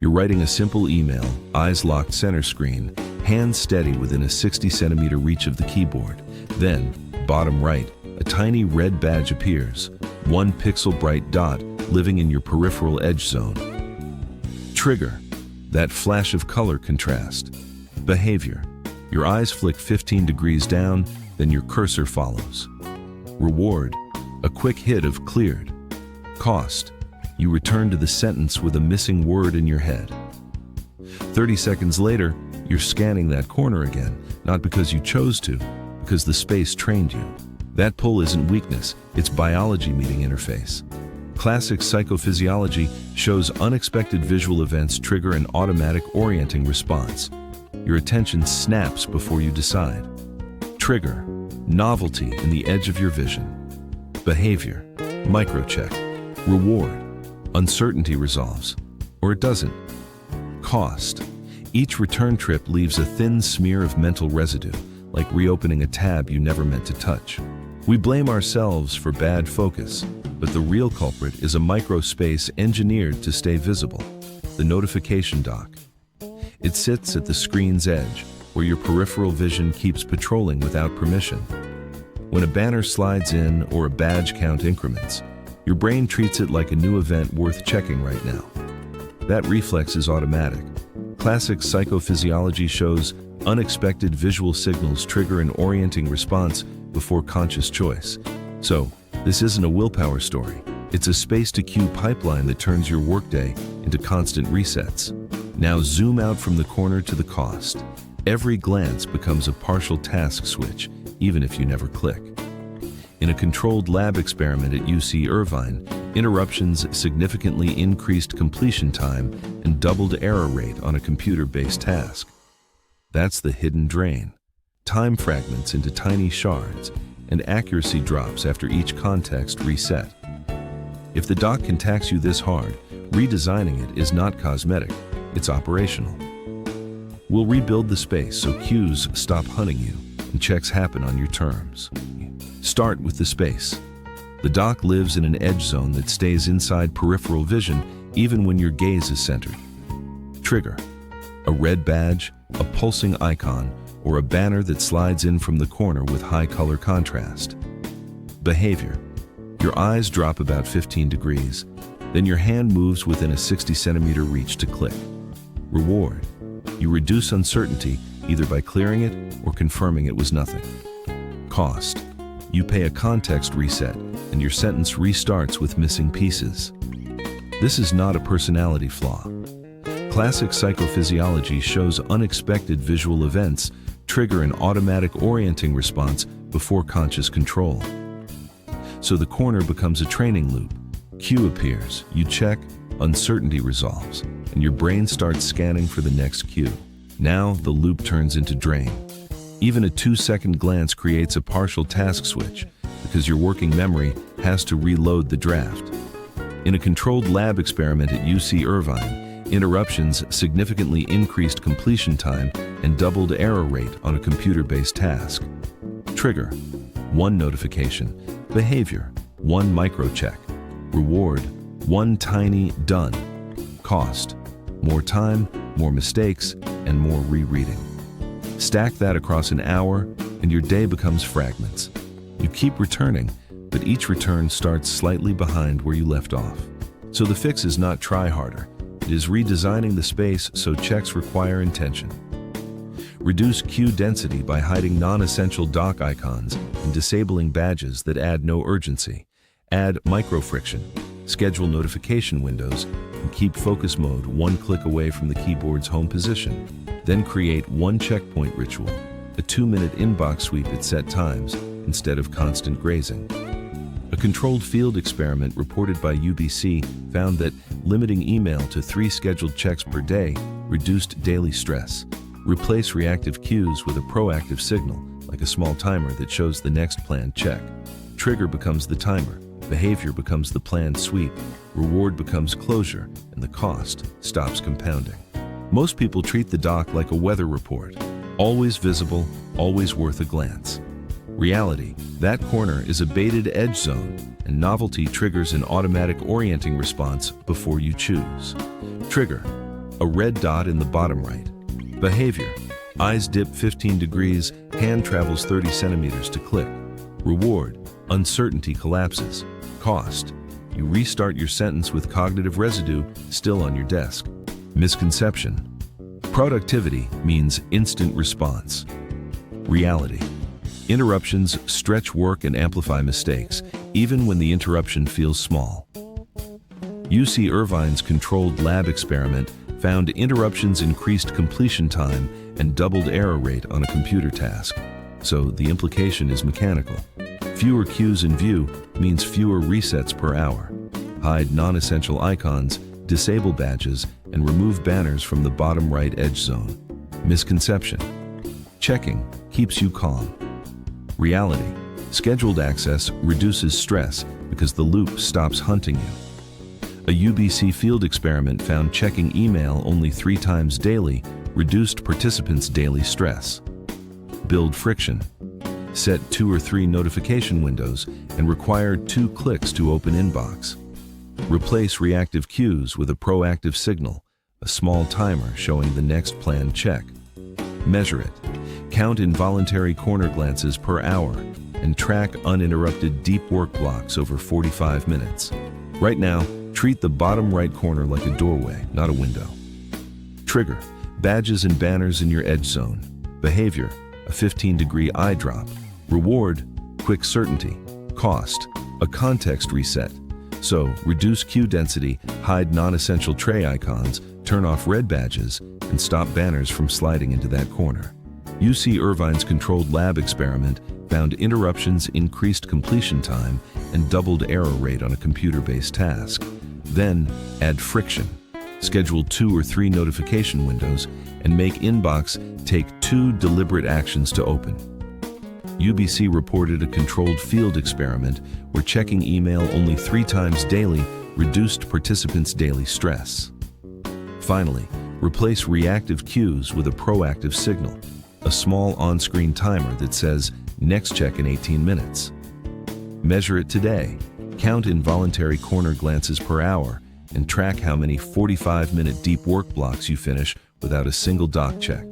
You're writing a simple email, eyes locked center screen, hands steady within a 60-centimeter reach of the keyboard. Then, bottom right, a tiny red badge appears, 1 pixel bright dot living in your peripheral edge zone. Trigger, that flash of color contrast. Behavior, your eyes flick 15 degrees down, then your cursor follows. Reward, a quick hit of cleared. Cost, you return to the sentence with a missing word in your head. 30 seconds later, you're scanning that corner again, not because you chose to, because the space trained you. That pull isn't weakness, it's biology meeting interface. Classic psychophysiology shows unexpected visual events trigger an automatic orienting response. Your attention snaps before you decide. Trigger, novelty in the edge of your vision. Behavior, microcheck. Reward, uncertainty resolves, or it doesn't. Cost, each return trip leaves a thin smear of mental residue, like reopening a tab you never meant to touch. We blame ourselves for bad focus, but the real culprit is a microspace engineered to stay visible, the notification dock. It sits at the screen's edge, where your peripheral vision keeps patrolling without permission. When a banner slides in or a badge count increments, your brain treats it like a new event worth checking right now. That reflex is automatic. Classic psychophysiology shows unexpected visual signals trigger an orienting response before conscious choice. So, this isn't a willpower story. It's a space-to-cue pipeline that turns your workday into constant resets. Now zoom out from the corner to the cost. Every glance becomes a partial task switch, even if you never click. In a controlled lab experiment at UC Irvine, interruptions significantly increased completion time and doubled error rate on a computer-based task. That's the hidden drain. Time fragments into tiny shards, and accuracy drops after each context reset. If the dock can tax you this hard, redesigning it is not cosmetic, it's operational. We'll rebuild the space so cues stop hunting you and checks happen on your terms. Start with the space. The dock lives in an edge zone that stays inside peripheral vision even when your gaze is centered. Trigger, a red badge, a pulsing icon, or a banner that slides in from the corner with high color contrast. Behavior, your eyes drop about 15 degrees, then your hand moves within a 60-centimeter reach to click. Reward, you reduce uncertainty either by clearing it or confirming it was nothing. Cost, you pay a context reset and your sentence restarts with missing pieces. This is not a personality flaw. Classic psychophysiology shows unexpected visual events trigger an automatic orienting response before conscious control. So the corner becomes a training loop. Cue appears, you check, uncertainty resolves, and your brain starts scanning for the next cue. Now the loop turns into drain. Even a 2-second glance creates a partial task switch because your working memory has to reload the draft. In a controlled lab experiment at UC Irvine, interruptions significantly increased completion time and doubled error rate on a computer-based task. Trigger, 1 notification. Behavior, 1 microcheck. Reward, 1 tiny done. Cost, more time, more mistakes, and more rereading. Stack that across an hour, and your day becomes fragments. You keep returning, but each return starts slightly behind where you left off. So the fix is not try harder. It is redesigning the space so checks require intention. Reduce cue density by hiding non-essential dock icons and disabling badges that add no urgency. Add micro-friction, schedule notification windows, and keep focus mode 1 click away from the keyboard's home position. Then create 1 checkpoint ritual, a 2-minute inbox sweep at set times instead of constant grazing. A controlled field experiment reported by UBC found that limiting email to 3 scheduled checks per day reduced daily stress. Replace reactive cues with a proactive signal, like a small timer that shows the next planned check. Trigger becomes the timer, behavior becomes the planned sweep, reward becomes closure, and the cost stops compounding. Most people treat the dock like a weather report, always visible, always worth a glance. Reality, that corner is a baited edge zone, and novelty triggers an automatic orienting response before you choose. Trigger, a red dot in the bottom right. Behavior: eyes dip 15 degrees, hand travels 30 centimeters to click. Reward: uncertainty collapses. Cost: you restart your sentence with cognitive residue still on your desk. Misconception: productivity means instant response. Reality: interruptions stretch work and amplify mistakes, even when the interruption feels small. UC Irvine's controlled lab experiment found interruptions increased completion time and doubled error rate on a computer task. So the implication is mechanical. Fewer cues in view means fewer resets per hour. Hide non-essential icons, disable badges, and remove banners from the bottom right edge zone. Misconception: checking keeps you calm. Reality: scheduled access reduces stress because the loop stops hunting you. A UBC field experiment found checking email only 3 times daily reduced participants' daily stress. Build friction: set 2 or 3 notification windows and require 2 clicks to open inbox. Replace reactive cues with a proactive signal, a small timer showing the next planned check. Measure it. Count involuntary corner glances per hour and track uninterrupted deep work blocks over 45 minutes. Right now, treat the bottom right corner like a doorway, not a window. Trigger: badges and banners in your edge zone. Behavior: a 15-degree eye drop. Reward: quick certainty. Cost: a context reset. So, reduce queue density, hide non-essential tray icons, turn off red badges, and stop banners from sliding into that corner. UC Irvine's controlled lab experiment found interruptions increased completion time and doubled error rate on a computer-based task. Then, add friction. Schedule 2 or 3 notification windows and make inbox take 2 deliberate actions to open. UBC reported a controlled field experiment where checking email only 3 times daily reduced participants' daily stress. Finally, replace reactive cues with a proactive signal, a small on-screen timer that says, "Next check in 18 minutes." Measure it today. Count involuntary corner glances per hour and track how many 45-minute deep work blocks you finish without a single doc check.